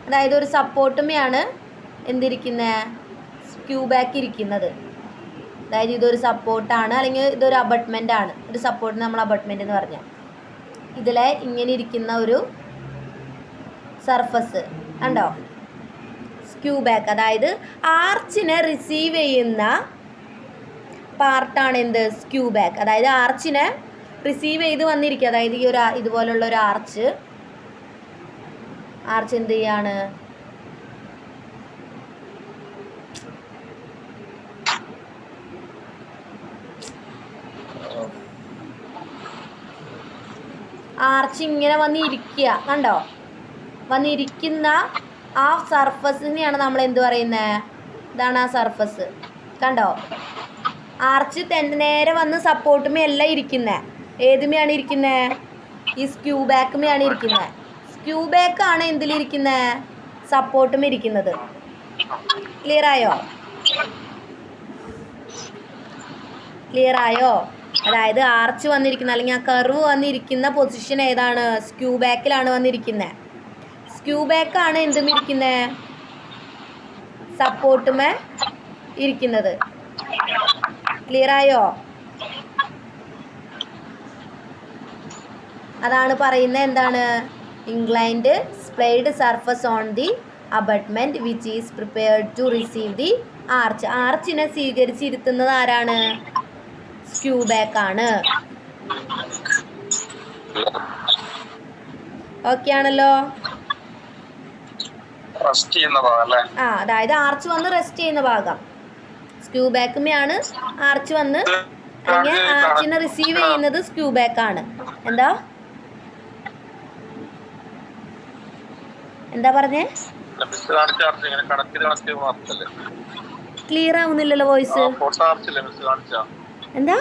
അതായത് ഒരു സപ്പോർട്ടുമെയാണ് എന്തിരിക്കുന്നത്? സ്ക്യൂ ബാക്ക് ഇരിക്കുന്നത്. അതായത് ഇതൊരു സപ്പോർട്ടാണ് അല്ലെങ്കിൽ ഇതൊരു അബട്ട്മെൻ്റ് ആണ്. ഒരു സപ്പോർട്ടിന് നമ്മൾ അബട്ട്മെൻ്റ് എന്ന് പറഞ്ഞാൽ ഇതിലെ ഇങ്ങനെ ഇരിക്കുന്ന ഒരു സർഫസ് കണ്ടോ? Skew back. അതായത് ആർച്ചിനെ റിസീവ് ചെയ്യുന്ന പാർട്ടാണ് എന്ത്? Skew back. അതായത് ആർച്ചിനെ റിസീവ് ചെയ്ത് വന്നിരിക്കുക. അതായത് ഈ ഒരു ഇതുപോലുള്ള ഒരു ആർച്ച് എന്ത് ചെയ്യാണ്? ആർച്ച് ഇങ്ങനെ വന്നിരിക്കുക. കണ്ടോ? വന്നിരിക്കുന്ന ആ സർഫസിനെയാണ് നമ്മൾ എന്ത് പറയുന്നത്? ഇതാണ് ആ സർഫസ്. കണ്ടോ? ആർച്ച് നേരെ വന്ന് സപ്പോർട്ടുമേ അല്ല ഇരിക്കുന്നത്. ഏതുമെയാണ് ഇരിക്കുന്നത്? ഈ സ്ക്യൂ ബാക്കുമെയാണ് ഇരിക്കുന്നത്. സ്ക്യൂ ബാക്കാണ് എന്തിലിരിക്കുന്നത്? സപ്പോർട്ടും ഇരിക്കുന്നത്. ക്ലിയർ ആയോ? അതായത് ആർച്ച് വന്നിരിക്കുന്ന അല്ലെങ്കിൽ ആ കർവ് വന്നിരിക്കുന്ന പൊസിഷൻ ഏതാണ്? സ്ക്യൂ ബാക്കിലാണ് വന്നിരിക്കുന്നത്. സ്ക്യൂ ബാക്കാണ് എന്തും ഇരിക്കുന്നത്? സപ്പോർട്ടുമേ ഇരിക്കുന്നത്. ക്ലിയർ ആയോ? അതാണ് പറയുന്നത് എന്താണ്? Inclined splayed surface on the abutment which is prepared to receive the arch. ആർച്ചിനെ സ്വീകരിച്ചിരുത്തുന്നത് ആരാണ്? സ്ക്യൂ ബാക്ക് ആണ്. ഓക്കെ ആണല്ലോ? അതായത് ആർച്ച് വന്ന് റെസ്റ്റ് ചെയ്യുന്ന ഭാഗം സ്ക്യൂ ബാക്കുമെയാണ് ആർച്ച് വന്ന് അല്ലെങ്കിൽ ആർച്ചിനെ റിസീവ് ചെയ്യുന്നത് സ്ക്യൂ ബാക്ക് ആണ്. എന്താ എന്താ പറഞ്ഞേ? ക്ലിയർ ആവുന്നില്ലല്ലോ വോയിസ്. എന്താ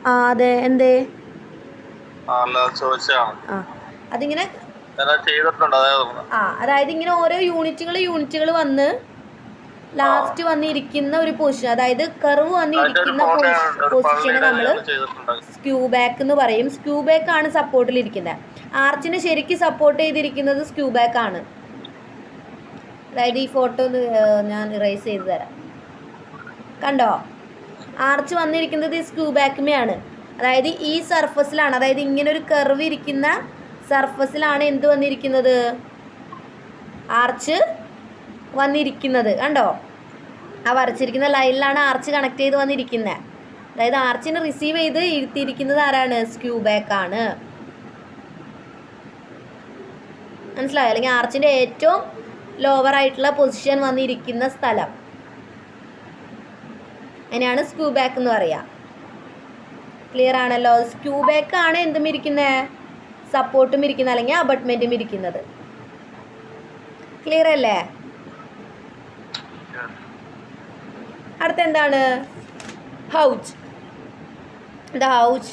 ആ അതെ എന്തേ അതിങ്ങനെ അതായത് ഇങ്ങനെ ഓരോ യൂണിറ്റുകൾ വന്ന് ലാസ്റ്റ് വന്നിരിക്കുന്ന ഒരു പൊസിഷൻ, അതായത് കർവ് വന്നിരിക്കുന്ന പൊസിഷനെ നമ്മൾ സ്ക്യൂ ബാക്ക് എന്ന് പറയും. സ്ക്യൂ ബാക്ക് ആണ് സപ്പോർട്ടിൽ ഇരിക്കുന്നത്. ആർച്ചിനെ ശരിക്കും സപ്പോർട്ട് ചെയ്തിരിക്കുന്നത് സ്ക്യൂ ബാക്ക് ആണ്. അതായത് ഈ ഫോട്ടോ ഞാൻ ഇറേസ് ചെയ്ത് തരാം. കണ്ടോ, ആർച്ച് വന്നിരിക്കുന്നത് ഈ സ്ക്യൂ ബാക്കുമേയാണ്. അതായത് ഈ സർഫസിലാണ്, അതായത് ഇങ്ങനെ ഒരു കർവ് ഇരിക്കുന്ന സർഫസിലാണ് എന്ത് വന്നിരിക്കുന്നത്, ആർച്ച് വന്നിരിക്കുന്നത്. കണ്ടോ, ആ വരച്ചിരിക്കുന്ന ലൈനിലാണ് ആർച്ച് കണക്ട് ചെയ്ത് വന്നിരിക്കുന്നത്. അതായത് ആർച്ചിനെ റിസീവ് ചെയ്ത് ഇരുത്തിയിരിക്കുന്നത് ആരാണ്, സ്ക്യൂ ബാക്ക് ആണ്. മനസ്സിലായോ? അല്ലെങ്കിൽ ആർച്ചിൻ്റെ ഏറ്റവും ലോവർ ആയിട്ടുള്ള പൊസിഷൻ വന്നിരിക്കുന്ന സ്ഥലം അതിനാണ് സ്ക്യൂ ബാക്ക് എന്ന് പറയുക. ക്ലിയർ ആണല്ലോ? സ്ക്യൂ ബാക്ക് ആണ് എന്തും ഇരിക്കുന്നത്, സപ്പോർട്ടും ഇരിക്കുന്നത് അല്ലെങ്കിൽ അബട്ട്മെൻറ്റും ഇരിക്കുന്നത്. ക്ലിയർ അല്ലേ? അടുത്ത എന്താണ്, ഹൗച്ച്. എന്താ ഹൗച്ച്?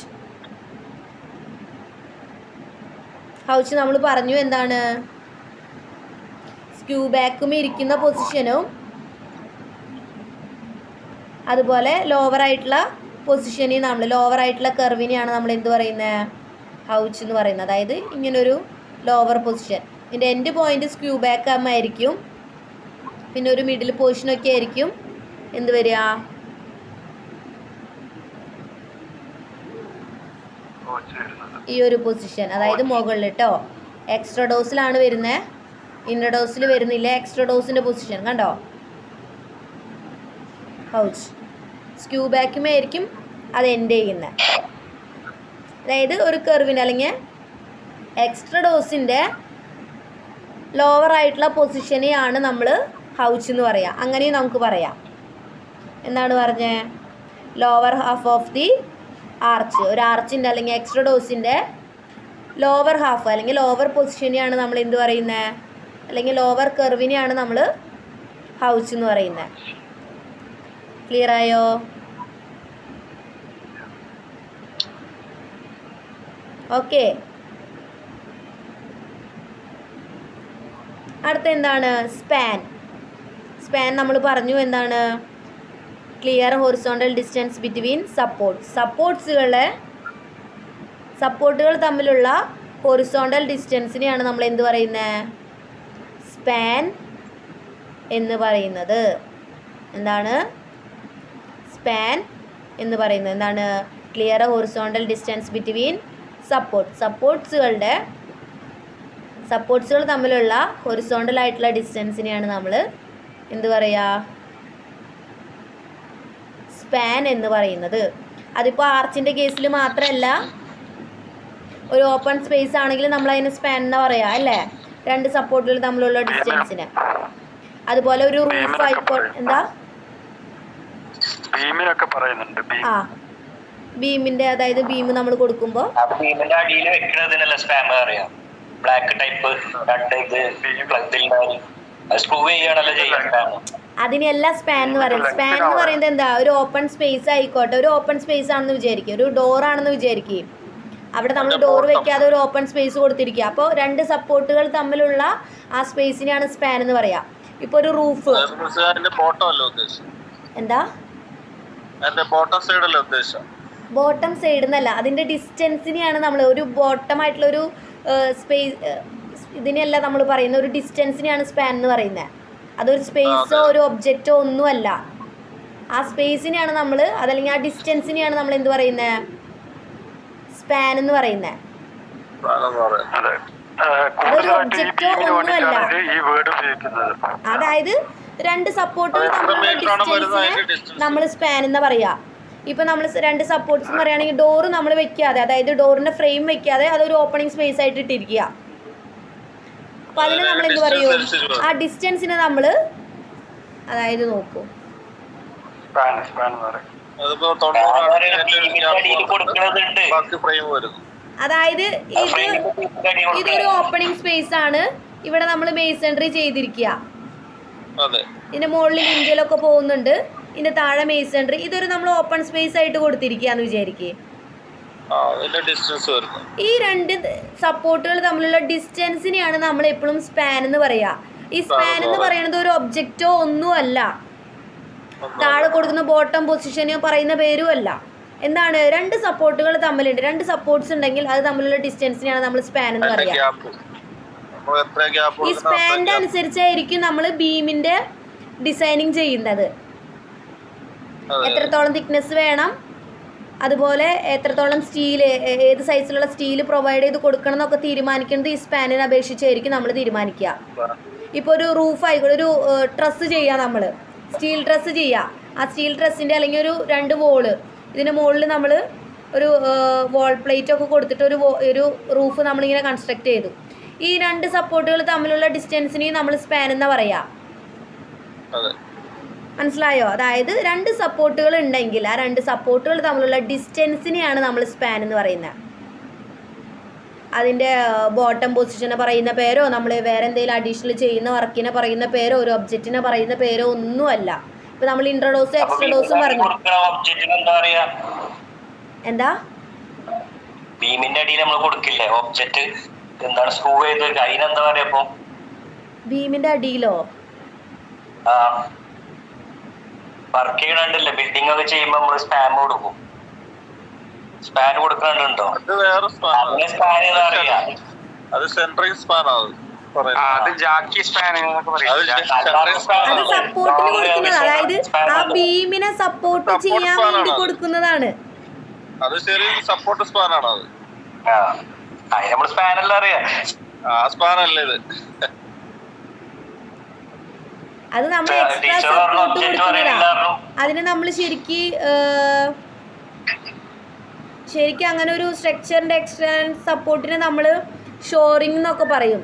ഹൗച്ച് നമ്മൾ പറഞ്ഞു എന്താണ്, സ്ക്യൂ ബാക്കും ഇരിക്കുന്ന പൊസിഷനും അതുപോലെ ലോവർ ആയിട്ടുള്ള പൊസിഷനെയും നമ്മൾ ലോവർ ആയിട്ടുള്ള കർവിനെയാണ് നമ്മൾ എന്ത് പറയുന്നത്, ഹൗച്ച് എന്ന് പറയുന്നത്. അതായത് ഇങ്ങനൊരു ലോവർ പൊസിഷൻ, ഇതിൻ്റെ എൻഡ് പോയിന്റ് സ്ക്യൂ ബാക്ക് ആയിരിക്കും. പിന്നെ ഒരു മിഡിൽ പൊസിഷനൊക്കെ ആയിരിക്കും എന്ത് വരിക, ഈ ഒരു പൊസിഷൻ, അതായത് മുകളിൽ കേട്ടോ. എക്സ്ട്രാ ഡോസിലാണ് വരുന്നത്, ഇന്നർ ഡോസിൽ വരുന്നില്ല. എക്സ്ട്രാ ഡോസിൻ്റെ പൊസിഷൻ കണ്ടോ, ഹൗച്ച്. സ്ക്യൂ ബാക്കുമേ ആയിരിക്കും അത് എൻഡ് ചെയ്യുന്നത്. അതായത് ഒരു കർവിന് അല്ലെങ്കിൽ എക്സ്ട്രാ ഡോസിൻ്റെ ലോവർ ആയിട്ടുള്ള പൊസിഷനെയാണ് നമ്മൾ ഹൗച്ച് എന്ന് പറയുക. അങ്ങനെയും നമുക്ക് പറയാം. എന്താണ് പറഞ്ഞത്, lower half of the arch. ഒരു ആർച്ചിൻ്റെ അല്ലെങ്കിൽ എക്സ്ട്രാ ഡോസിൻ്റെ ലോവർ ഹാഫ് അല്ലെങ്കിൽ ലോവർ പൊസിഷനെയാണ് നമ്മൾ എന്ത് പറയുന്നത്, അല്ലെങ്കിൽ ലോവർ കർവിനെയാണ് നമ്മൾ ഹൗച്ച് എന്ന് പറയുന്നത്. ക്ലിയർ ആയോ? ഓക്കെ. അടുത്ത എന്താണ്, സ്പാൻ. സ്പാൻ നമ്മൾ പറഞ്ഞു എന്താണ്, ക്ലിയർ ഹൊറിസോണ്ടൽ ഡിസ്റ്റൻസ് ബിറ്റ്വീൻ സപ്പോർട്ടുകൾ തമ്മിലുള്ള ഹൊറിസോണ്ടൽ ഡിസ്റ്റൻസിനെയാണ് നമ്മൾ എന്ത് പറയുന്നത്, സ്പാൻ എന്ന് പറയുന്നത്. എന്താണ് സ്പാൻ എന്ന് പറയുന്നത്? എന്താണ്, ക്ലിയർ ഹൊറിസോണ്ടൽ ഡിസ്റ്റൻസ് ബിറ്റ്വീൻ സപ്പോർട്ട്സുകൾ തമ്മിലുള്ള ഹൊറിസോണ്ടൽ ആയിട്ടുള്ള ഡിസ്റ്റൻസിനെയാണ് നമ്മൾ എന്ത് പറയുക, സ്പാൻ എന്ന് പറയുന്നത്. അതിപ്പോൾ ആർച്ചിൻ്റെ കേസിൽ മാത്രമല്ല, ഒരു ഓപ്പൺ സ്പേസ് ആണെങ്കിൽ നമ്മൾ അതിന് സ്പാൻ എന്ന് പറയാം അല്ലേ, രണ്ട് സപ്പോർട്ടുകൾ തമ്മിലുള്ള ഡിസ്റ്റൻസിന്. അതുപോലെ ഒരു റൂഫ് ആയിക്കോട്ടെ, എന്താ ആ ബീമിന്റെ, അതായത് ബീം നമ്മൾ കൊടുക്കുമ്പോൾ ബീമിന്റെ അടിയിൽ വെക്കുന്നതിനല്ല സ്പാൻ പറയാം. ബ്ലാക്ക് ടൈപ്പ് സ്ക്രൂ ചെയ്യാണല്ലോ ചെയ്യാൻ, അതിനെല്ലാം സ്പാൻ എന്ന് പറയുന്നത്. സ്പാൻ എന്ന് പറയുന്നത് എന്താ, ഒരു ഓപ്പൺ സ്പേസ് ആയിക്കോട്ടെ. ഒരു ഓപ്പൺ സ്പേസ് ആണെന്ന് വിചാരിക്കുക, ഒരു ഡോർ ആണെന്ന് വിചാരിക്കുക. അവിടെ നമ്മൾ ഡോർ വെക്കാതെ ഒരു ഓപ്പൺ സ്പേസ് കൊടുത്തിരിക്കുക. അപ്പോൾ രണ്ട് സപ്പോർട്ടുകൾ തമ്മിലുള്ള ആ സ്പേസിനെയാണ് സ്പാൻ എന്ന് പറയാ. ഇപ്പോൾ ഒരു റൂഫ്, എന്താ ബോട്ടം സൈഡ് എന്നല്ല, അതിൻ്റെ ഡിസ്റ്റൻസിനെയാണ് നമ്മൾ ഒരു ബോട്ടം ആയിട്ടുള്ള ഒരു സ്പേസ്, ഇതിനെയല്ല നമ്മൾ പറയുന്നത്, ഒരു ഡിസ്റ്റൻസിനെയാണ് സ്പാൻ എന്ന് പറയുന്നത്. അതൊരു സ്പേസോ ഒരു ഒബ്ജക്റ്റോ ഒന്നുമല്ല, ആ സ്പേസിനെയാണ് നമ്മൾ, അതല്ലെങ്കിൽ ആ ഡിസ്റ്റൻസിനെയാണ് നമ്മൾ എന്ത് പറയുന്നത്, സ്പാൻ എന്ന് പറയുന്നത്. അതൊരു ഒബ്ജക്റ്റോ ഒന്നുമല്ല. അതായത് രണ്ട് സപ്പോർട്ടുകൾ തമ്മിലുള്ള ഡിസ്റ്റൻസിനെ നമ്മൾ സ്പാൻ എന്ന് പറയാ. ഇപ്പം നമ്മൾ രണ്ട് സപ്പോർട്ട്സ് എന്ന് പറയുകയാണെങ്കിൽ ഡോറ് നമ്മൾ വെക്കാതെ, അതായത് ഡോറിൻ്റെ ഫ്രെയിം വെക്കാതെ അതൊരു ഓപ്പണിംഗ് സ്പേസ് ആയിട്ട് ഇട്ടിരിക്കുക. അപ്പോൾ അതിന് നമ്മൾ എന്ത് പറയും? ആ ഡിസ്റ്റൻസിനെ നമ്മൾ അതായത് നോക്കൂ, അതായത് ഇതൊരു ഓപ്പണിംഗ് സ്പേസ് ആണ്. ഇവിടെ നമ്മൾ മേസൺറി ചെയ്തിരിക്കുക. ഇതിന്റെ മുകളിൽ ലിഞ്ചലൊക്കെ പോകുന്നുണ്ട്, ഇതിന്റെ താഴെ മേസൺറി. ഇതൊരു നമ്മൾ ഓപ്പൺ സ്പേസ് ആയിട്ട് കൊടുത്തിരിക്കുകയെന്ന് വിചാരിക്കേ. ഈ രണ്ട് സപ്പോർട്ടുകൾ തമ്മിലുള്ള ഡിസ്റ്റൻസിനെയാണ് നമ്മൾ എപ്പോഴും സ്പാൻ എന്ന് പറയാ. ഈ സ്പാൻ എന്ന് പറയുന്നത് ഒരു ഒബ്ജക്റ്റോ ഒന്നുമല്ല, താഴെ കൊടുക്കുന്ന ബോട്ടം പൊസിഷനോ പറയുന്ന പേരും അല്ല. എന്താണ്? രണ്ട് സപ്പോർട്ടുകൾ തമ്മിലുണ്ട്, രണ്ട് സപ്പോർട്ട്സ് ഉണ്ടെങ്കിൽ അത് തമ്മിലുള്ള ഡിസ്റ്റൻസിനെയാണ് നമ്മൾ സ്പാൻ എന്ന് പറയാ. ഈ സ്പാനിന്റെ അനുസരിച്ചായിരിക്കും നമ്മൾ ബീമിന്റെ ഡിസൈനിങ് ചെയ്യുന്നത്. എത്രത്തോളം തിക്നെസ് വേണം, അതുപോലെ എത്രത്തോളം സ്റ്റീല്, ഏത് സൈസിലുള്ള സ്റ്റീല് പ്രൊവൈഡ് ചെയ്ത് കൊടുക്കണം എന്നൊക്കെ തീരുമാനിക്കുന്നത് ഈ സ്പാനിനെ അപേക്ഷിച്ചായിരിക്കും നമ്മൾ തീരുമാനിക്കുക. ഇപ്പോൾ ഒരു റൂഫ് ആയിക്കോട്ടെ, ഒരു ട്രസ് ചെയ്യുക, നമ്മൾ സ്റ്റീൽ ട്രസ് ചെയ്യുക. ആ സ്റ്റീൽ ട്രസ്സിൻ്റെ അല്ലെങ്കിൽ ഒരു 2 വോള്, ഇതിന് മുകളിൽ നമ്മൾ ഒരു വോൾ പ്ലേറ്റ് ഒക്കെ കൊടുത്തിട്ട് ഒരു റൂഫ് നമ്മളിങ്ങനെ കൺസ്ട്രക്ട് ചെയ്തു. ഈ രണ്ട് സപ്പോർട്ടുകൾ തമ്മിലുള്ള ഡിസ്റ്റൻസിനെയും നമ്മൾ സ്പാൻ എന്നാ പറയാ. മനസ്സിലായോ? അതായത് രണ്ട് സപ്പോർട്ടുകൾ ഉണ്ടെങ്കിൽ ആ രണ്ട് സപ്പോർട്ടുകൾ തമ്മിലുള്ള ഡിസ്റ്റൻസിനെയാണ് നമ്മൾ സ്പാൻ എന്ന് പറയുന്നത്. അതിൻ്റെ ബോട്ടം പൊസിഷനെ പറയുന്ന പേരോ, നമ്മൾ വേറെ എന്തെങ്കിലും അഡീഷണൽ ചെയ്യുന്ന വർക്കിനെ പറയുന്ന പേരോ, ഒരു ഒബ്ജക്റ്റിനെ പറയുന്ന പേരോ ഒന്നുമല്ല. ഇപ്പൊ നമ്മൾ ഇൻട്രഡോസും എക്സ്ട്രഡോസും പറഞ്ഞു. എന്താ? ബീമിന്റെ അടിയിൽ നമ്മൾ കൊടുക്കില്ലേ ഒബ്ജക്റ്റ്, എന്താണ് സ്ക്രൂ ചെയ്ത് അതിനെന്താ പറയാ? ബീമിന്റെ അടിയിലോ? വർക്ക് ചെയ്യണല്ലേ, ബിൽഡിംഗ് ഒക്കെ ചെയ്യുമ്പോ നമ്മള് സ്പാൻ കൊടുക്കും. സ്പാൻ കൊടുക്കണുണ്ടോ? അത് വേറെ അത് സെൻട്രിങ് സ്പാൻ ആണ്. അത് ജാക്കി സ്പാൻ എന്നൊക്കെ പറയും. അത് സപ്പോർട്ടിന് കൊടുക്കുന്നത്, അതായത് ആ ബീമിനെ സപ്പോർട്ട് ചെയ്യാൻ വേണ്ടി കൊടുക്കുന്നതാണ്. അത് ശരി, സപ്പോർട്ട് സ്പാൻ ആണ് അത്. നമ്മൾ സ്പാനല്ല അറിയാം. സ്പാൻ അല്ലേ ഇത്? അത് നമ്മൾ എക്സ്ട്രാ സപ്പോർട്ട് കൊടുക്കുന്നതാ. അതിന് നമ്മൾ ശരിക്കും അങ്ങനെ ഒരു സ്ട്രക്ചറിന്റെ എക്സ്ട്രാ സപ്പോർട്ടിനെ നമ്മൾ ഷോറിംഗ് എന്നൊക്കെ പറയും.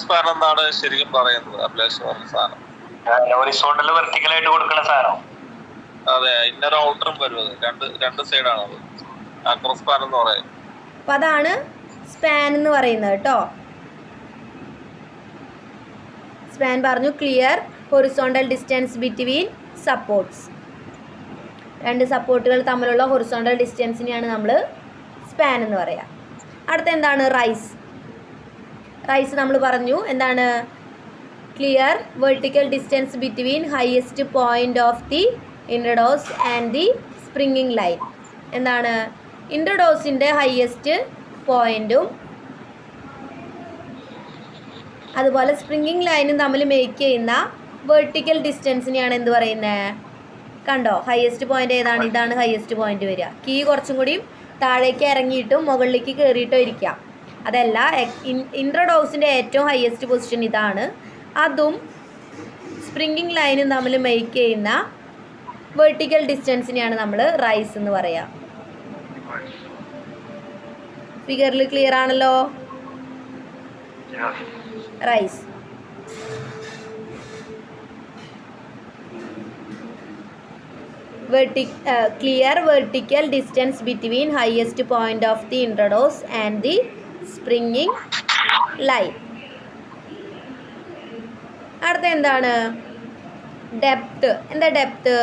സ്പാൻ എന്നാണ് ശരിക്കും പറയുന്നത്. ഹൊറിസോണ്ടൽ വെർട്ടിക്കൽ ആയിട്ട് കൊടുക്കുന്ന സാധനം. അതെ, ഇന്നർ ഔട്ടറും വരും. അത് രണ്ട് സൈഡാണ് അത് ആക്രോസ് സ്പാൻ എന്ന് പറയുന്നത്. അപ്പൊ അതാണ് സ്പാൻ എന്ന് പറയുന്നത് കേട്ടോ. സ്പാൻ പറഞ്ഞു, clear horizontal distance between supports. രണ്ട് സപ്പോർട്ടുകൾ തമ്മിലുള്ള ഹൊറിസോണ്ടൽ ഡിസ്റ്റൻസിനെയാണ് നമ്മൾ സ്പാൻ എന്ന് പറയുക. അടുത്ത എന്താണ്? റൈസ്. റൈസ് നമ്മൾ പറഞ്ഞു എന്താണ്? Clear vertical distance between highest point of the intrados and the springing line. എന്താണ്? ഇൻട്രഡോസിൻ്റെ ഹയസ്റ്റ് പോയിന്റും അതുപോലെ സ്പ്രിങ്ങിങ് ലൈനും തമ്മിൽ മേക്ക് ചെയ്യുന്ന വെർട്ടിക്കൽ ഡിസ്റ്റൻസിനെയാണ് എന്ത് പറയുന്നത്? കണ്ടോ, ഹയസ്റ്റ് പോയിന്റ് ഏതാണ്? ഇതാണ് ഹയസ്റ്റ് പോയിന്റ് വരിക. കീ കുറച്ചും കൂടി താഴേക്ക് ഇറങ്ങിയിട്ടും മുകളിലേക്ക് കയറിയിട്ടോ ഇരിക്കാം. അതല്ല, ഇൻട്രഡോസിൻ്റെ ഏറ്റവും ഹയസ്റ്റ് പൊസിഷൻ ഇതാണ്. അതും സ്പ്രിങ്ങിങ് ലൈനും തമ്മിൽ മേക്ക് ചെയ്യുന്ന വെർട്ടിക്കൽ ഡിസ്റ്റൻസിനെയാണ് നമ്മൾ റൈസ് എന്ന് പറയുക. ഫിഗറിൽ ക്ലിയർ ആണല്ലോ? Rice. Clear vertical distance between highest point of the introdos and the springing line. അടുത്ത എന്താണ്? ഡെപ്ത്. എന്താ ഡെപ്ത്?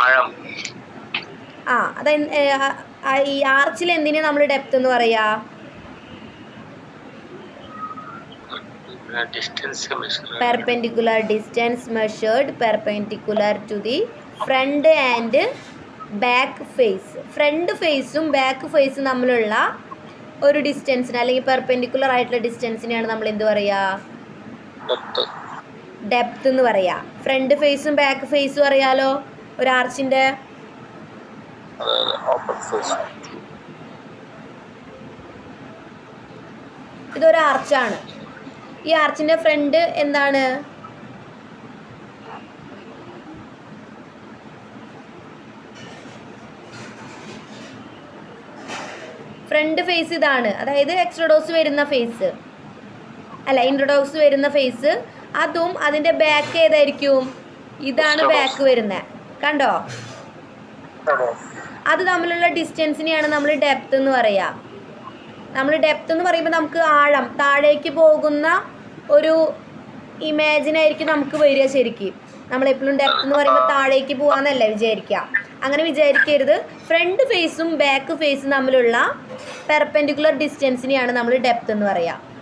ആഴം. അത് ഈ ആർച്ചിൽ എന്തിനാ നമ്മൾ ഡെപ്ത് എന്ന് പറയാ? Perpendicular distance measured perpendicular to the front and back face. Front ഫേസും ബാക്ക് ഫേസും തമ്മിലുള്ള ഒരു ഡിസ്റ്റൻസിന് അല്ലെങ്കിൽ പെർപെൻഡിക്കുലർ ആയിട്ടുള്ള ഡിസ്റ്റൻസിനെയാണ് നമ്മൾ എന്ത് പറയാ? ഡെപ്ത് എന്ന് പറയാ. ഫ്രണ്ട് ഫേസും ബാക്ക് ഫേസും അറിയാലോ ഒരു ആർച്ചിന്റെ. ഇതൊരു ആർച്ചാണ്. ഈ ആർച്ചിന്റെ ഫ്രണ്ട് എന്താണ്? ഫ്രണ്ട് ഫേസ് ഇതാണ്, അതായത് എക്സ്ട്രഡോസ് വരുന്ന ഫേസ് അല്ല ഇൻട്രഡോക്സ് വരുന്ന ഫേസ്, അതും അതിൻ്റെ ബാക്ക് ഏതായിരിക്കും? ഇതാണ് ബാക്ക് വരുന്നത്, കണ്ടോ? അത് തമ്മിലുള്ള ഡിസ്റ്റൻസിനെയാണ് നമ്മൾ ഡെപ്ത് എന്ന് പറയുക. നമ്മൾ ഡെപ്ത് എന്ന് പറയുമ്പോൾ നമുക്ക് ആഴം, താഴേക്ക് പോകുന്ന ഒരു ഇമാജിനായിരിക്കും നമുക്ക് വരിക. ശരിക്കും നമ്മളെപ്പോഴും ഡെപ്ത് എന്ന് പറയുമ്പോൾ താഴേക്ക് പോകാമെന്നല്ല വിചാരിക്കുക, അങ്ങനെ വിചാരിക്കരുത്. ഫ്രണ്ട് ഫേസും ബാക്ക് ഫേസും തമ്മിലുള്ള പെർപെൻഡിക്കുലർ ഡിസ്റ്റൻസിനെയാണ് നമ്മൾ ഡെപ്ത് എന്ന് പറയുക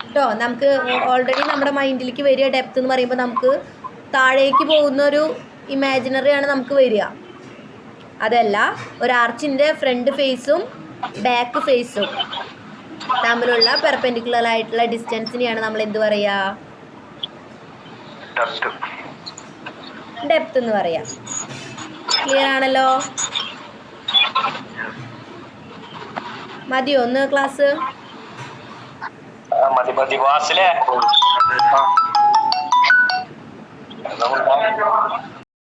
കേട്ടോ. നമുക്ക് ഓൾറെഡി നമ്മുടെ മൈൻഡിലേക്ക് വരിക ഡെപ്ത് എന്ന് പറയുമ്പോൾ നമുക്ക് താഴേക്ക് പോകുന്ന ഒരു ഇമാജിനറിയാണ് നമുക്ക് വരിക. അതല്ല, ഒരു ആർച്ചിൻ്റെ ഫ്രണ്ട് ഫേസും ബാക്ക് ഫേസും തമ്മിലുള്ള പെർപെൻഡിക്കുലർ ആയിട്ടുള്ള ഡിസ്റ്റൻസിനെയാണ് നമ്മൾ എന്ത് പറയുക? ഡെപ്ത് എന്ന് പറയാം. ക്ലിയർ ആണല്ലോ? മതിയോ ഒന്ന് ക്ലാസ്? മതി ക്ലാസ്സിലെ